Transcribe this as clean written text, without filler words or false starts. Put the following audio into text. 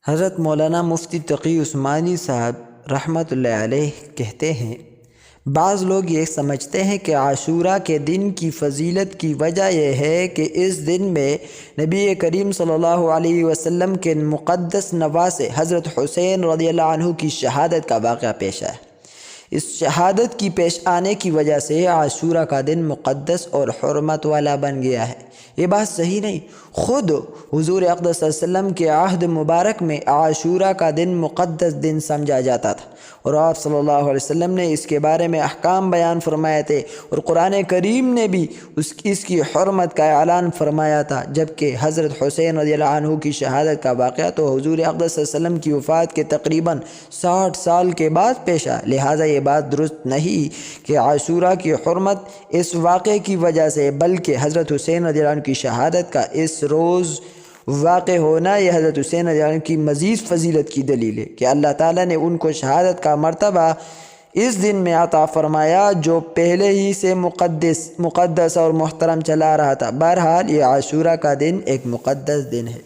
حضرت مولانا مفتی تقی عثمانی صاحب رحمۃ اللہ علیہ کہتے ہیں، بعض لوگ یہ سمجھتے ہیں کہ عاشوراء کے دن کی فضیلت کی وجہ یہ ہے کہ اس دن میں نبی کریم صلی اللہ علیہ وسلم کے مقدس نواسے حضرت حسین رضی اللہ عنہ کی شہادت کا واقعہ پیش آیا۔ اس شہادت کی پیش آنے کی وجہ سے عاشوراء کا دن مقدس اور حرمت والا بن گیا ہے۔ یہ بات صحیح نہیں، خود حضور اقدس صلی اللہ علیہ وسلم کے عہد مبارک میں عاشوراء کا دن مقدس دن سمجھا جاتا تھا، اور آپ صلی اللہ علیہ وسلم نے اس کے بارے میں احکام بیان فرمائے تھے، اور قرآن کریم نے بھی اس کی حرمت کا اعلان فرمایا تھا۔ جبکہ حضرت حسین رضی اللہ عنہ کی شہادت کا واقعہ تو حضور اقدس صلی اللہ علیہ وسلم کی وفات کے تقریباً 60 سال کے بعد پیش آیا، لہٰذا یہ بات درست نہیں کہ عاشوراء کی حرمت اس واقعے کی وجہ سے، بلکہ حضرت حسین رضی اللہ عنہ کی شہادت کا اس روز واقع ہونا یہ حضرت حسین رضی اللہ عنہ کی مزید فضیلت کی دلیل ہے کہ اللہ تعالیٰ نے ان کو شہادت کا مرتبہ اس دن میں عطا فرمایا جو پہلے ہی سے مقدس اور محترم چلا رہا تھا۔ بہرحال یہ عاشوراء کا دن ایک مقدس دن ہے۔